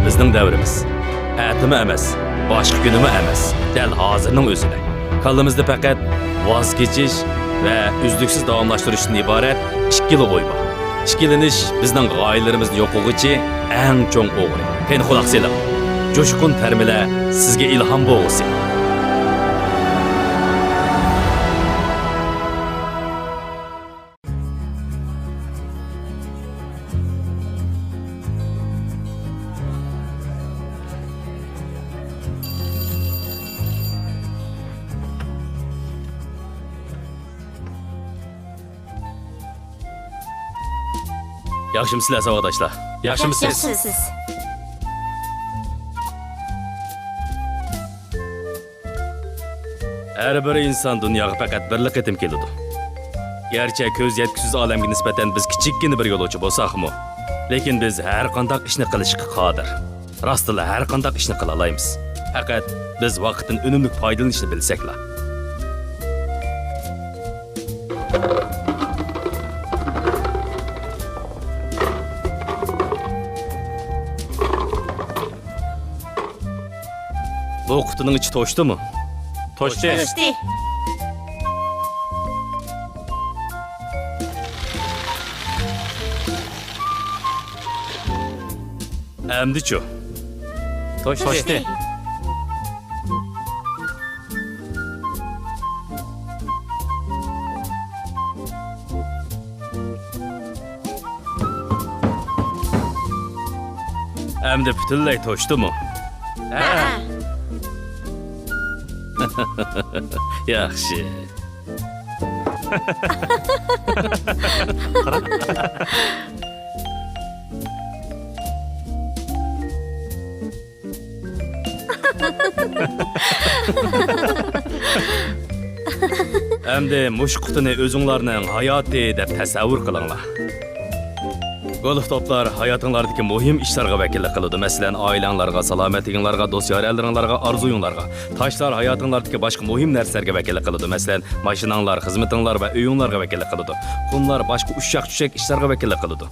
bizning davrimiz. Atimi emas, boshqa kunimi emas, dal hozirning o'zida. Kallamizda faqat voz kechish va uzluksiz davomlashtirishdan iborat 2 yil qo'yma. Ishkilanish bizning g'oyalarimizni yo'qog'ichi eng cho'ng o'g'ri. Qani quloq seling. Jo'shqin tarbiyalar sizga ilhom bo'lsin. Yaxshimisiz savatdoshlar? Yaxshimisiz? Yaxshimisiz. Har bir inson dunyoga faqat bir qatim keladi. Gerçi ko'z yetkisiz olamga nisbatan biz kichikkina bir yo'lovchi bo'lsak-mu, lekin biz har qanday ishni qilishga qodir. Rostila har qanday ishni qila olamiz. Faqat biz vaqtdan unumli foydalanishni bilsakla. Bu qutuning ichi to'shdimi? To'shdi. To'shdi. Endi-chu. To'shdi. Endi butunlay to'shdimi? Ha. Yaxshi. Endi mush qutini o'zinglarning hayoti deb tasavvur qilinglar. Golf toplar hayotinglardagi muhim ishlarga vakillik qiladi. Masalan, oilanglarga, salomatliginglarga, do'st-yoralaringlarga, orzuyinglarga. Toshlar hayotinglardagi boshqa muhim narsalarga vakillik qiladi. Masalan, mashinanglar, xizmatinglar va uyinglarga vakillik qiladi. Qumlar boshqa ushshaq-tushak ishlarga vakillik qiladi.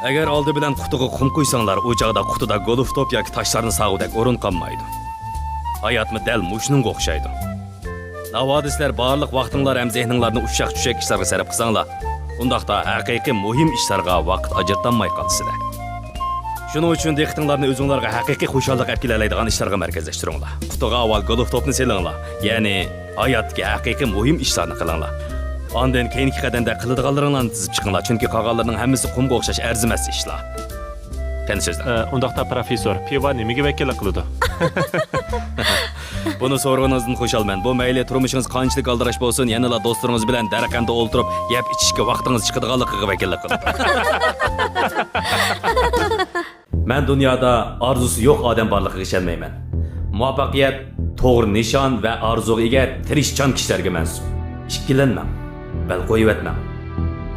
Agar oldi bilan qutiga qum qo'ysanglar, u joqda qutida golf top yoki toshlarni sag'udek o'rin qolmaydi. Hayotmi dal mushning o'xshaydi. Navoda sizlar barliq vaqtinglar ham zehninglarni ushshaq-tushak ishlarga sarf qilsanglar, undaqda haqiqiy muhim ishlarga vaqt ajratolmay qolsizlar. Shuning uchun diqqatinglarni o'zingizlarga haqiqiy xushallik olib keladigan ishlarga markazlashtiringlar. Qutiga avval golf topni selinglar, ya'ni hayotga haqiqiy muhim ishlarni qilinglar. Ondan keyingi qadamda qiladiganlaringlarni tizib chiqinglar, chunki qolganlarning hammasi qumga o'xshash arzimas ishlar. Qani so'zlar? Undaqda professor pivo nimaga vakillik qiladi? Buni so'rag'inizdan xushalman. Bu mayli turmushingiz qanchalik aldirash bo'lsin, yanala do'stlaringiz bilan daraqanda o'ltirib, gap ichishga vaqtingiz chiqadiganligiga vakillik qiladi. Men dunyoda orzusi yo'q odam borligiga ishonmayman. Muvaffaqiyat to'g'ri nishon va orzuga ega tirishchan kishilarga mansub. Ikkilanmang, bal qo'yib etmang.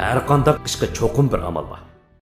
Har qanday ishga cho'qim bir amal bor.